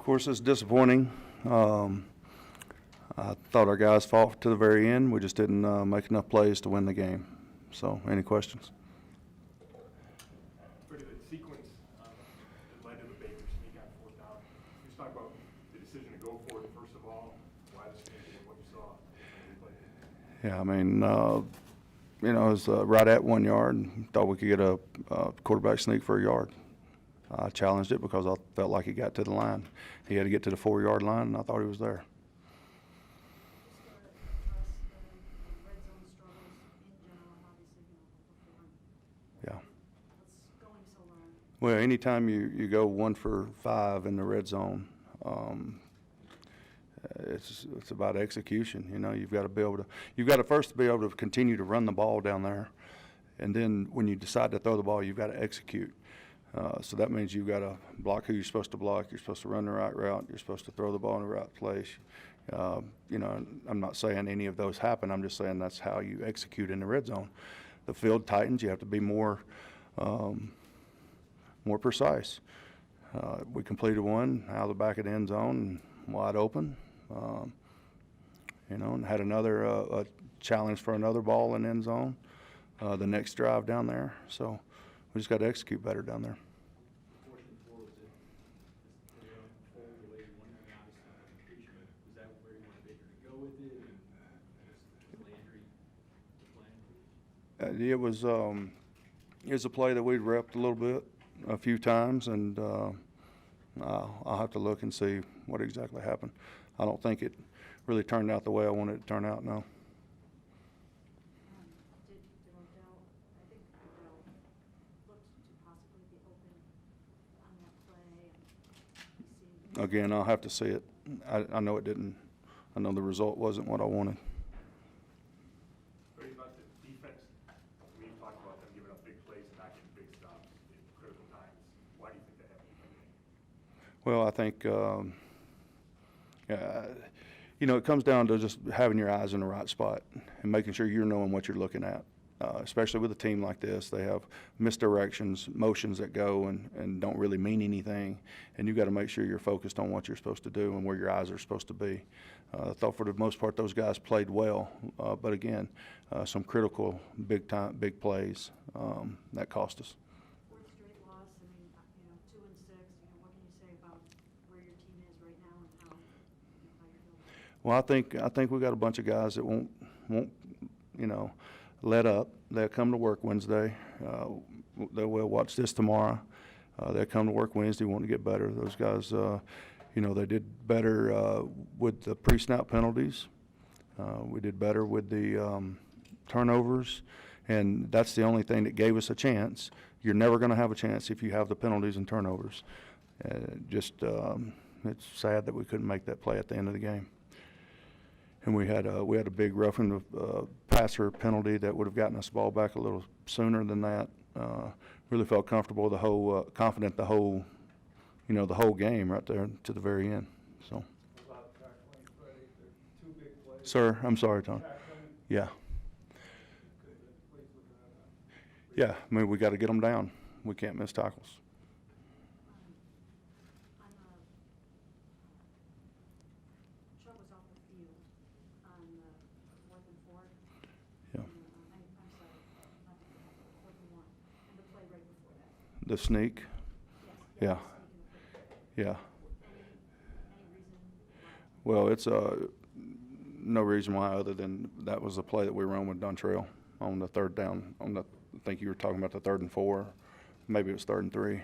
course, it's disappointing. I thought our guys fought to the very end. We just didn't make enough plays to win the game. So, any questions? Freddie, the sequence that led to the Baker sneak on fourth down. Can you just talk about the decision to go for it first of all, why the sneak and what you saw? Yeah, I mean, it was right at 1 yard. Thought we could get a quarterback sneak for a yard. I challenged it because I felt like he got to the line. He had to get to the 4-yard line, and I thought he was there. Yeah. Well, anytime you go 1 for 5 in the red zone, it's about execution. You've got to first be able to continue to run the ball down there, and then when you decide to throw the ball, you've got to execute. So that means you've got to block who you're supposed to block. You're supposed to run the right route. You're supposed to throw the ball in the right place. I'm not saying any of those happen. I'm just saying that's how you execute in the red zone. The field tightens. You have to be more precise. We completed one out of the back of the end zone, wide open. And had another a challenge for another ball in end zone the next drive down there. So we just got to execute better down there. It was a play that we'd repped a little bit, a few times, and I'll have to look and see what exactly happened. I don't think it really turned out the way I wanted it to turn out, no. Again, I'll have to see it. I know it didn't. I know the result wasn't what I wanted. What about the defense? We talked about them giving up big plays and not getting big stops in critical times. Why do you think that happened? Well, I think it comes down to just having your eyes in the right spot and making sure you're knowing what you're looking at. Especially with a team like this, they have misdirections, motions that go and don't really mean anything, and you've got to make sure you're focused on what you're supposed to do and where your eyes are supposed to be. I thought for the most part those guys played well, but again, some critical big plays that cost us. Fourth straight loss. 2 and 6. What can you say about where your team is right now and how you're feeling? Well, I think we got a bunch of guys that won't let up. They'll come to work Wednesday. They'll watch this tomorrow. They'll come to work Wednesday, want to get better. Those guys, they did better with the pre-snap penalties. We did better with the turnovers, and that's the only thing that gave us a chance. You're never going to have a chance if you have the penalties and turnovers. It's sad that we couldn't make that play at the end of the game. And we had a big roughing passer penalty that would have gotten us the ball back a little sooner than that. Really felt comfortable confident the whole game right there to the very end. So. About tackling, Freddie, the 2 big plays. Sir, I'm sorry, Tom. Tackling. Yeah. Yeah, I mean, we got to get them down. We can't miss tackles. Chubb was off the field on 4th and 4. Yeah. I'm sorry, not 4th and 1. And the play right before that. The sneak. Yes. Yeah. Yeah. Any reason why? Well, it's no reason why other than that was the play that we ran with Dontrell on the third down. I think you were talking about the 3rd and 4. Maybe it was 3rd and 3.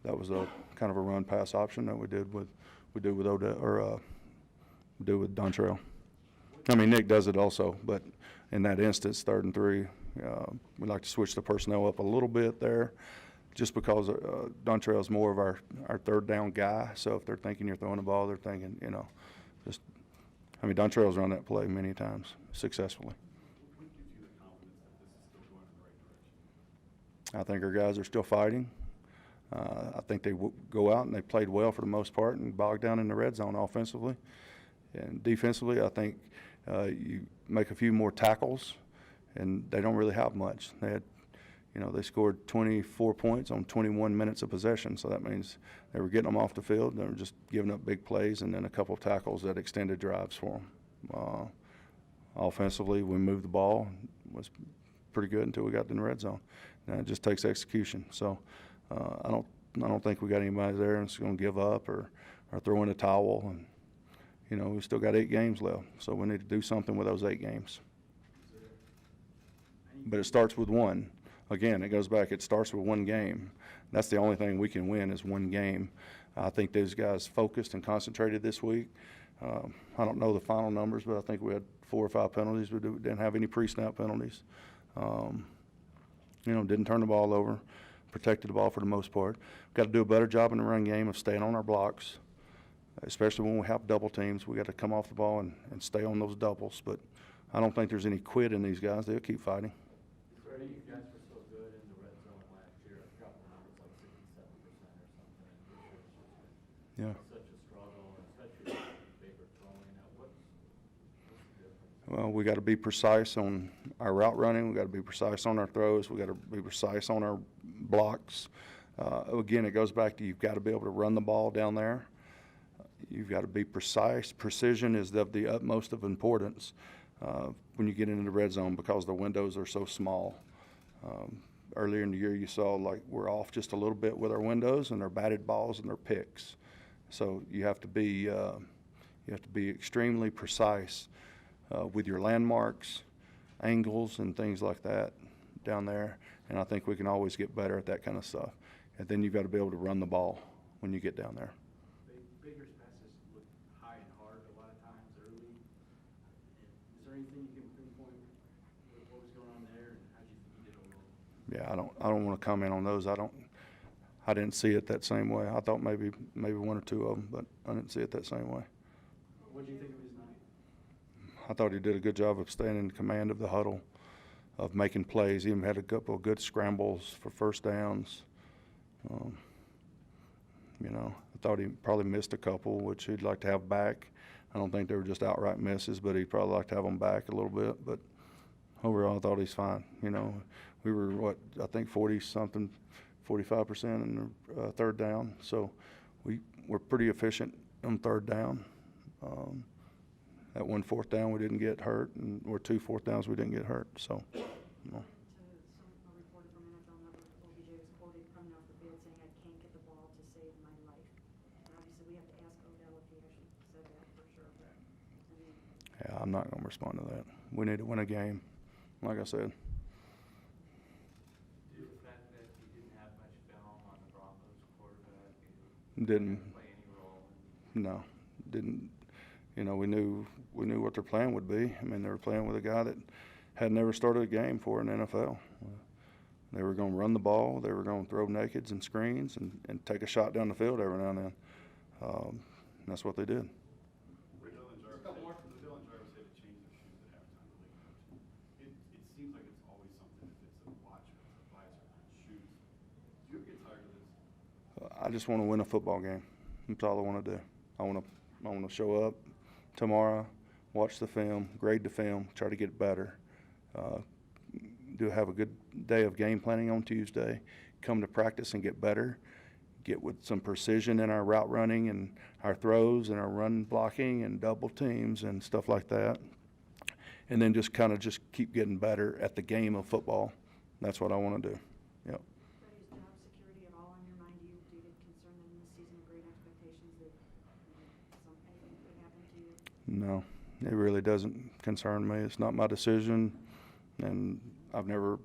That was a kind of a run pass option that we did with Dontrell. I mean, Nick does it also, but in that instance, 3rd and 3, we like to switch the personnel up a little bit there, just because Dontrell's more of our 3rd down guy. So if they're thinking you're throwing the ball, they're thinking, Dontrell's run that play many times successfully. What gives you the confidence that this is still going in the right direction? I think our guys are still fighting. I think they go out and they played well for the most part and bogged down in the red zone offensively. And defensively, I think you make a few more tackles, and they don't really have much. They had, You know, they scored 24 points on 21 minutes of possession, so that means they were getting them off the field. They were just giving up big plays and then a couple of tackles that extended drives for them. Offensively, we moved the ball. It was pretty good until we got in the red zone. Now it just takes execution. So I don't think we got anybody there that's going to give up or throw in a towel. And you know, we still got 8 games left, so we need to do something with those 8 games. But it starts with one. Again, it goes back. It starts with one game. That's the only thing we can win is one game. I think those guys focused and concentrated this week. I don't know the final numbers, but I think we had 4 or 5 penalties. We didn't have any pre-snap penalties. You know, didn't turn the ball over, protected the ball for the most part. Got to do a better job in the run game of staying on our blocks, especially when we have double teams. We got to come off the ball and stay on those doubles. But I don't think there's any quit in these guys. They'll keep fighting. Freddie, you guys were so good in the red zone last year. I forgot the numbers, like 67% or something. Yeah. Such a struggle, especially with Baker throwing. What's the difference? Well, we got to be precise on our route running. We got to be precise on our throws. We got to be precise on our blocks. Again, it goes back to you've got to be able to run the ball down there. You've got to be precise. Precision is of the utmost of importance when you get into the red zone because the windows are so small. Earlier in the year, you saw like we're off just a little bit with our windows and our batted balls and our picks. So you have to be extremely precise with your landmarks, angles, and things like that down there. And I think we can always get better at that kind of stuff. And then you've got to be able to run the ball when you get down there. Baker's passes look high and hard a lot of times early. Is there anything you can pinpoint with what was going on there, and how do you think he did overall? Yeah, I don't want to comment on those. I didn't see it that same way. I thought maybe 1 or 2 of them, but I didn't see it that same way. What do you think of his night? I thought he did a good job of staying in command of the huddle, of making plays. He even had a couple of good scrambles for first downs. You know, I thought he probably missed a couple, which he'd like to have back. I don't think they were just outright misses, but he'd probably like to have them back a little bit. But overall, I thought he's fine. You know, we were, I think 40-something, 45% in the third down. So we're pretty efficient on third down. That 1 4th down, we didn't get hurt, or 2 4th downs, we didn't get hurt. So, you know. A reporter from NFL Network, OBJ was quoted coming off the field saying, "I can't get the ball to save my life." And obviously, we have to ask Odell if he actually said that for sure. But, I mean, Yeah, I'm not going to respond to that. We need to win a game, like I said. Due to the fact that he didn't have much film on the Broncos quarterback, Didn't. play any role. No, didn't. You know, we knew what their plan would be. I mean, they were playing with a guy that had never started a game for an NFL. They were going to run the ball. They were going to throw nakeds and screens and take a shot down the field every now and then. And that's what they did. Dylan Jarvis had to change their shoes at halftime. It seems like it's always something if it's a watch or it's a visor on shoes. Do you ever get tired of this? I just want to win a football game. That's all I want to do. I want to show up tomorrow, watch the film, grade the film, try to get better. Have a good day of game planning on Tuesday, come to practice and get better, get with some precision in our route running and our throws and our run blocking and double teams and stuff like that. And then just keep getting better at the game of football. That's what I want to do. Yep. Freddie's job security at all on your mind? Do you get concerned that in this season of great expectations that anything could happen to you? No, it really doesn't concern me. It's not my decision, and I've never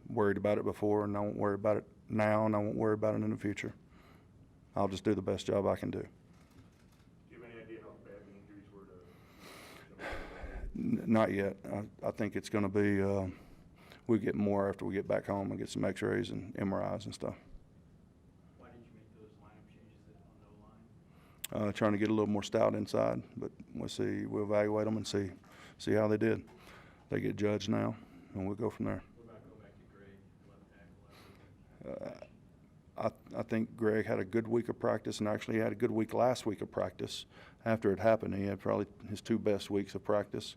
worried about it before, and I won't worry about it now, and I won't worry about it in the future. I'll just do the best job I can do. Do you have any idea how bad the injuries were to? Not yet. I think it's going to be, we get more after we get back home and get some x-rays and MRIs and stuff. Why did you make those lineup changes on the line? Trying to get a little more stout inside, but we'll evaluate them and see how they did. They get judged now, and we'll go from there. What about go back to Greg, left tackle? I think Greg had a good week of practice, and actually had a good week last week of practice. After it happened, he had probably his 2 best weeks of practice.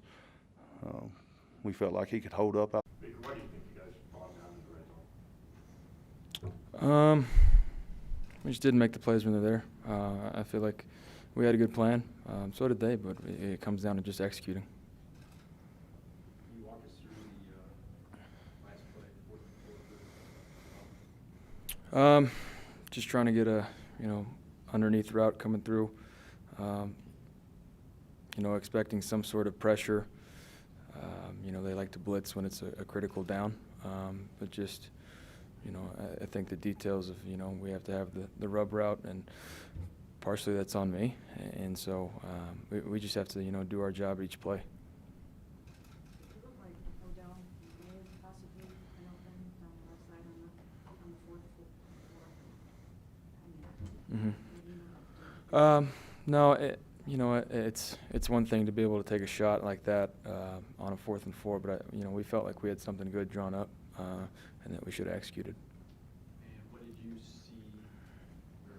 We felt like he could hold up. Baker, why do you think you guys bogged down in the red zone? We just didn't make the plays when they're there. I feel like we had a good plan. So did they, but it comes down to just executing. Can you walk us through the last play, fourth and four? Just trying to get a, underneath route coming through. Expecting some sort of pressure. They like to blitz when it's a critical down. But just, I think the details of, we have to have the rub route, and partially that's on me. And so we just have to, do our job each play. It looked like Odell may have possibly been open down the left side on the fourth. No, it's one thing to be able to take a shot like that on a 4th and 4, but we felt like we had something good drawn up and that we should have executed. And what did you see, or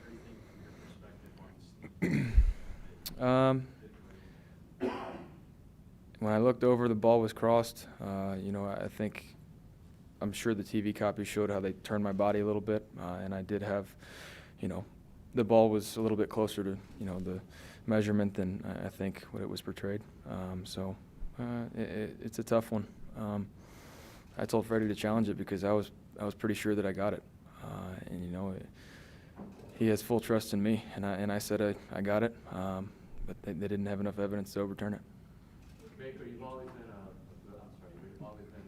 everything from your perspective When I looked over, the ball was crossed. I'm sure the TV copy showed how they turned my body a little bit, and I did have, the ball was a little bit closer to, the measurement than I think what it was portrayed. It's a tough one. I told Freddie to challenge it because I was pretty sure that I got it, he has full trust in me, and I said I got it, but they didn't have enough evidence to overturn it. Baker, you've always been you've always been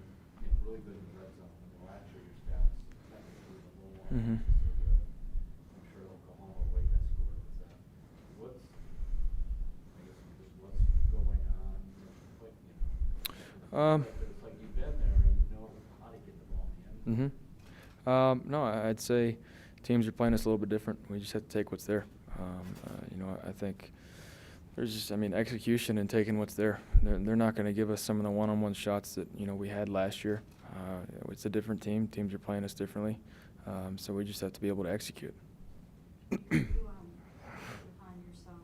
really good in the red zone. Last year your stats technically a little more. Mhm. I'm sure Oklahoma weight that score. What's going on? It's like you've been there and you know how to get the ball in the end. No, I'd say teams are playing us a little bit different. We just have to take what's there. I think there's just, execution and taking what's there. They're not going to give us some of the one-on-one shots that, we had last year. It's a different team. Teams are playing us differently. So we just have to be able to execute. You upon yourself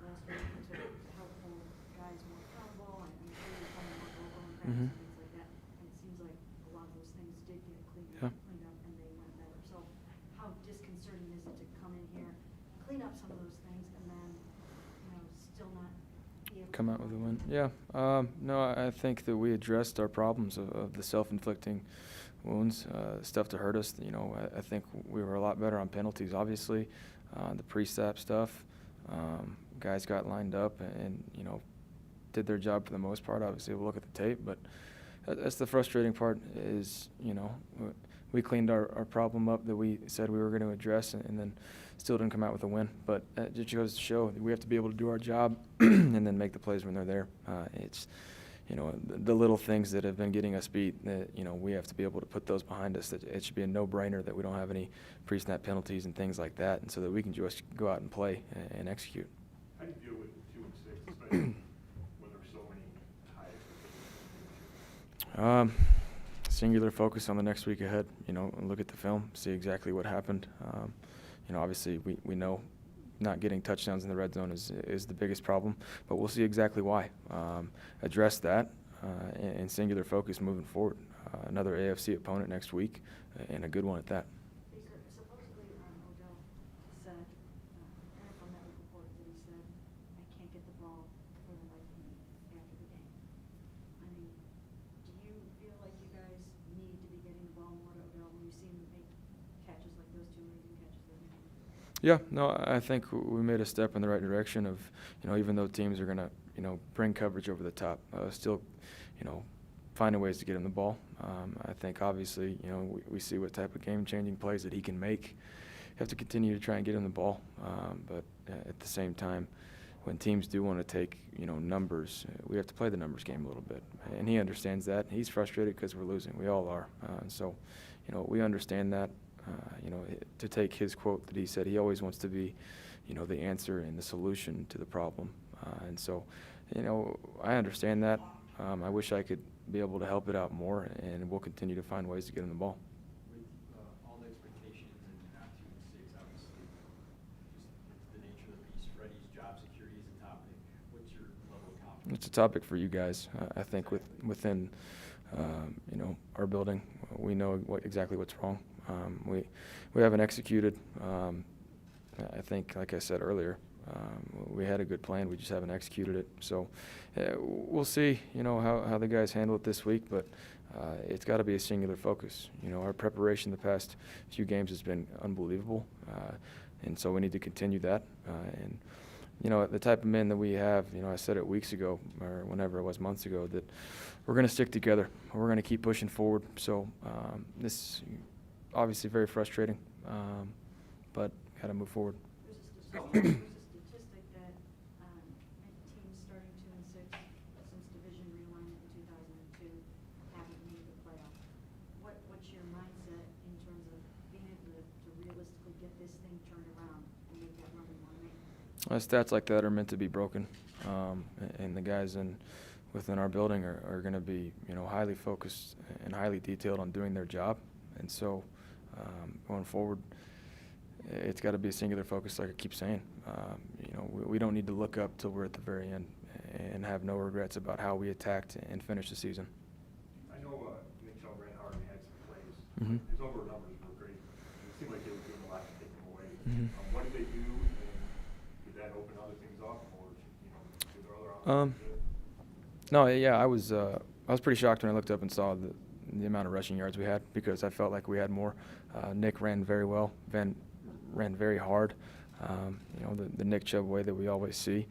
last week to help hold guys more accountable and sure you're coming more vocal and Mhm. things like that. And it seems like a lot of those things did get cleaned Yeah. up and they went better. So how disconcerting is it to come in here, clean up some of those things, and then, still not be able to Come out with a win. Yeah. No, I think that we addressed our problems of the self-inflicting wounds, stuff to hurt us. I think we were a lot better on penalties, obviously. The pre-snap stuff, guys got lined up and, did their job for the most part. Obviously, we'll look at the tape, but that's the frustrating part is, we cleaned our problem up that we said we were going to address and then still didn't come out with a win. But it just goes to show that we have to be able to do our job and then make the plays when they're there. It's, the little things that have been getting us beat that, we have to be able to put those behind us. That it should be a no-brainer that we don't have any pre-snap penalties and things like that, and so that we can just go out and play and execute. How do you deal with 2 and 6, especially when there's so many high expectations? Singular focus on the next week ahead, look at the film, see exactly what happened. Obviously we know not getting touchdowns in the red zone is the biggest problem, but we'll see exactly why. Address that and singular focus moving forward. Another AFC opponent next week, and a good one at that. Baker, supposedly Odell said, NFL Network reported that he said, I can't get the ball for the life of me after the game. Do you feel like you guys need to be getting the ball more to Odell when you see him make catches like those 2 amazing catches that he made? Yeah, no, I think we made a step in the right direction of, even though teams are going to, bring coverage over the top, still, finding ways to get him the ball. I think obviously, we see what type of game-changing plays that he can make. You have to continue to try and get him the ball. But at the same time, when teams do want to take, numbers, we have to play the numbers game a little bit. And he understands that. He's frustrated because we're losing. We all are. So, we understand that. To take his quote that he said, he always wants to be, the answer and the solution to the problem. And so, I understand that. I wish I could be able to help it out more, and we'll continue to find ways to get him the ball. With all the expectations and not 2 and 6, obviously, just it's the nature of the beast. Freddie's job security is a topic. What's your level of confidence? It's a topic for you guys. I think within, our building, we know exactly what's wrong. We haven't executed. I think, like I said earlier, we had a good plan. We just haven't executed it. So we'll see, how the guys handle it this week. But it's got to be a singular focus. Our preparation the past few games has been unbelievable, and so we need to continue that. And the type of men that we have, I said it weeks ago or whenever it was, months ago, that we're going to stick together. We're going to keep pushing forward. So this obviously very frustrating, but got to move forward. There's a statistic that teams starting 2-6 since division realignment in 2002 haven't made the playoff. What's your mindset in terms of being able to realistically get this thing turned around and make that run we want to make? Stats like that are meant to be broken, and the guys within our building are going to be, highly focused and highly detailed on doing their job. And so going forward, it's got to be a singular focus, like I keep saying. We don't need to look up till we're at the very end and have no regrets about how we attacked and finished the season. I know Nick Chubb ran hard and had some plays. Mhm. His overall numbers were great. It seemed like they were doing a lot to take them away. Mhm. What did they do, and did that open other things up, or did there other options? No, yeah, I was pretty shocked when I looked up and saw the amount of rushing yards we had, because I felt like we had more. Nick ran very well. Van ran very hard. The Nick Chubb way that we always see.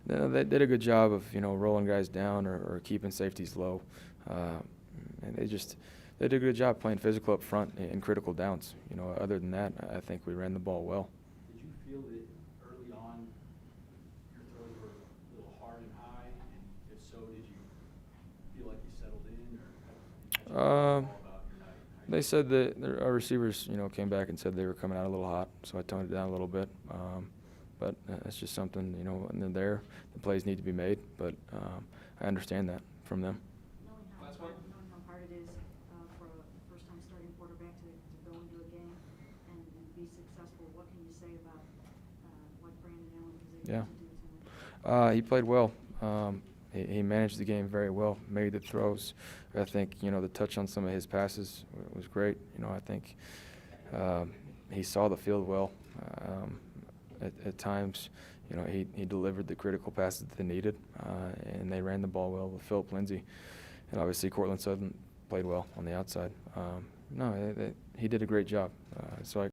They did a good job of rolling guys down or keeping safeties low, and they did a good job playing physical up front in critical downs. Other than that, I think we ran the ball well. Did you feel that early on your throws were a little hard and high? And if so, did you feel like you settled in, or how did you feel about your night? They said that our receivers, came back and said they were coming out a little hot, so I toned it down a little bit. But that's just something, when they're there, the plays need to be made. But I understand that from them. Knowing how hard it is for a first-time starting quarterback to go into a game and be successful, what can you say about what Brandon Allen was able to do tonight? He played well. He managed the game very well, made the throws. I think, the touch on some of his passes was great. I think he saw the field well. At times, he delivered the critical passes that they needed, and they ran the ball well with Philip Lindsay. And obviously, Cortland Sutton played well on the outside. He did a great job. So I